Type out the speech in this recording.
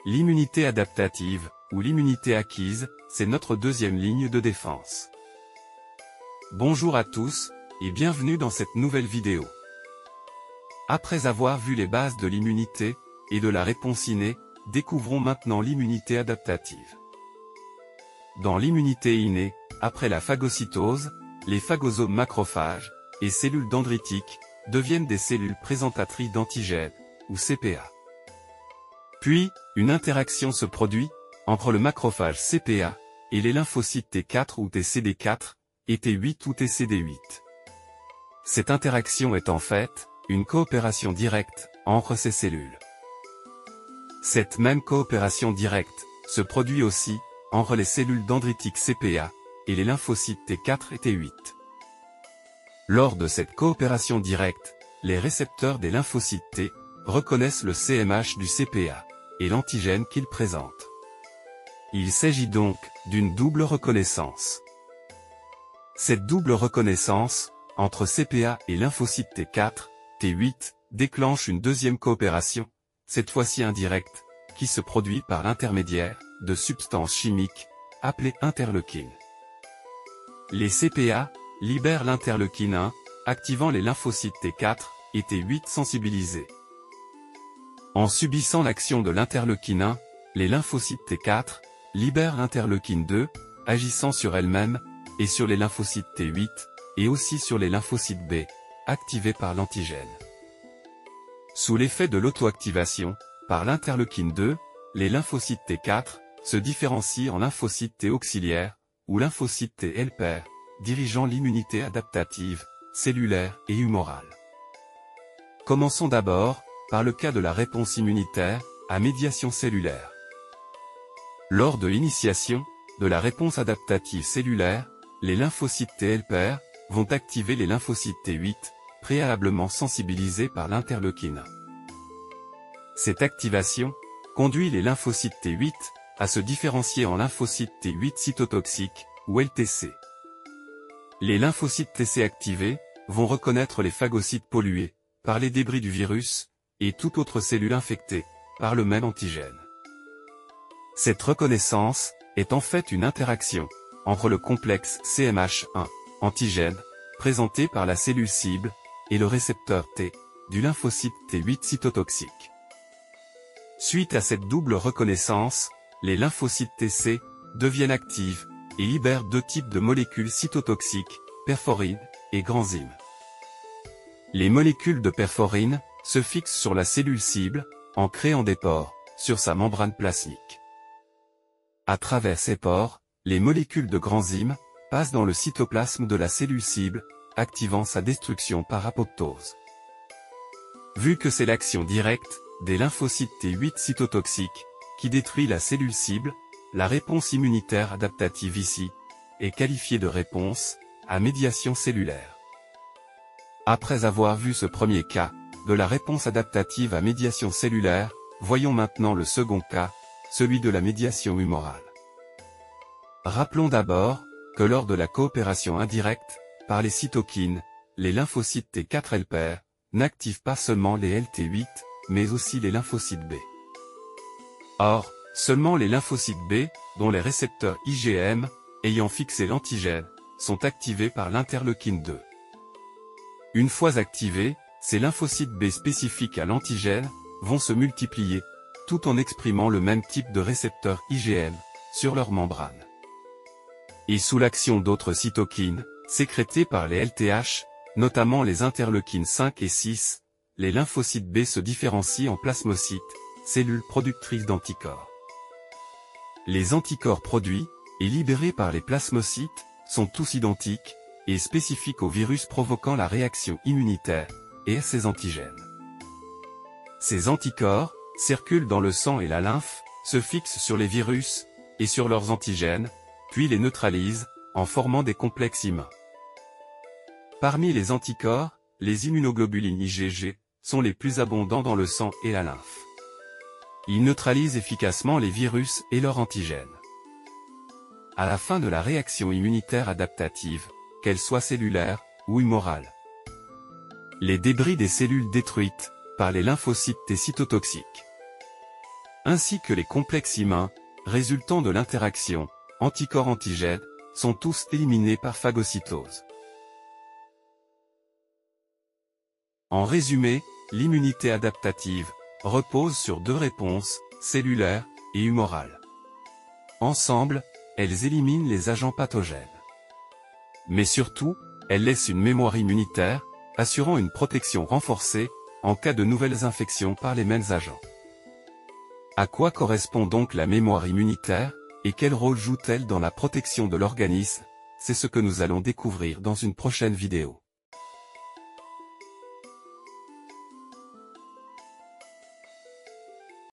L'immunité adaptative, ou l'immunité acquise, c'est notre deuxième ligne de défense. Bonjour à tous, et bienvenue dans cette nouvelle vidéo. Après avoir vu les bases de l'immunité, et de la réponse innée, découvrons maintenant l'immunité adaptative. Dans l'immunité innée, après la phagocytose, les phagosomes macrophages, et cellules dendritiques, deviennent des cellules présentatrices d'antigènes, ou CPA. Puis, une interaction se produit, entre le macrophage CPA, et les lymphocytes T4 ou TCD4, et T8 ou TCD8. Cette interaction est en fait, une coopération directe, entre ces cellules. Cette même coopération directe, se produit aussi, entre les cellules dendritiques CPA, et les lymphocytes T4 et T8. Lors de cette coopération directe, les récepteurs des lymphocytes T, reconnaissent le CMH du CPA, et l'antigène qu'il présente. Il s'agit donc, d'une double reconnaissance. Cette double reconnaissance, entre CPA et lymphocytes T4, T8, déclenche une deuxième coopération, cette fois-ci indirecte, qui se produit par l'intermédiaire, de substances chimiques, appelées interleukines. Les CPA, libèrent l'interleukine 1, activant les lymphocytes T4, et T8 sensibilisés. En subissant l'action de l'interleukine 1, les lymphocytes T4, libèrent l'interleukine 2, agissant sur elle-même, et sur les lymphocytes T8, et aussi sur les lymphocytes B, activés par l'antigène. Sous l'effet de l'auto-activation, par l'interleukine 2, les lymphocytes T4, se différencient en lymphocytes T auxiliaires, ou lymphocytes T helper, dirigeant l'immunité adaptative, cellulaire et humorale. Commençons d'abord, par le cas de la réponse immunitaire, à médiation cellulaire. Lors de l'initiation, de la réponse adaptative cellulaire, les lymphocytes T helper, vont activer les lymphocytes T8, préalablement sensibilisés par l'interleukine 1. Cette activation, conduit les lymphocytes T8, à se différencier en lymphocytes T8 cytotoxiques, ou LTC. Les lymphocytes TC activés, vont reconnaître les phagocytes pollués, par les débris du virus, et toute autre cellule infectée, par le même antigène. Cette reconnaissance, est en fait une interaction, entre le complexe CMH1, antigène, présenté par la cellule cible, et le récepteur T, du lymphocyte T8 cytotoxique. Suite à cette double reconnaissance, les lymphocytes TC, deviennent actifs, et libèrent deux types de molécules cytotoxiques, perforine, et granzyme. Les molécules de perforine, se fixent sur la cellule cible, en créant des pores, sur sa membrane plasmique. À travers ces pores, les molécules de granzyme, passent dans le cytoplasme de la cellule cible, activant sa destruction par apoptose. Vu que c'est l'action directe, des lymphocytes T8 cytotoxiques, qui détruit la cellule cible, la réponse immunitaire adaptative ici, est qualifiée de réponse, à médiation cellulaire. Après avoir vu ce premier cas, de la réponse adaptative à médiation cellulaire, voyons maintenant le second cas, celui de la médiation humorale. Rappelons d'abord, que lors de la coopération indirecte, par les cytokines, les lymphocytes T4 helper, n'activent pas seulement les LT8, mais aussi les lymphocytes B. Or, seulement les lymphocytes B, dont les récepteurs IgM, ayant fixé l'antigène, sont activés par l'interleukine 2. Une fois activés, ces lymphocytes B spécifiques à l'antigène, vont se multiplier, tout en exprimant le même type de récepteur IgM, sur leur membrane. Et sous l'action d'autres cytokines, sécrétées par les LTH, notamment les interleukines 5 et 6, les lymphocytes B se différencient en plasmocytes, cellules productrices d'anticorps. Les anticorps produits, et libérés par les plasmocytes, sont tous identiques, et spécifiques au virus provoquant la réaction immunitaire, et à ses antigènes. Ces anticorps, circulent dans le sang et la lymphe, se fixent sur les virus, et sur leurs antigènes, puis les neutralisent, en formant des complexes immuns. Parmi les anticorps, les immunoglobulines IgG, sont les plus abondants dans le sang et la lymphe. Ils neutralisent efficacement les virus et leurs antigènes. À la fin de la réaction immunitaire adaptative, qu'elle soit cellulaire, ou humorale, les débris des cellules détruites, par les lymphocytes T cytotoxiques, ainsi que les complexes humains, résultant de l'interaction, anticorps-antigènes, sont tous éliminés par phagocytose. En résumé, l'immunité adaptative repose sur deux réponses, cellulaire et humorale. Ensemble, elles éliminent les agents pathogènes. Mais surtout, elles laissent une mémoire immunitaire, assurant une protection renforcée, en cas de nouvelles infections par les mêmes agents. À quoi correspond donc la mémoire immunitaire, et quel rôle joue-t-elle dans la protection de l'organisme? C'est ce que nous allons découvrir dans une prochaine vidéo.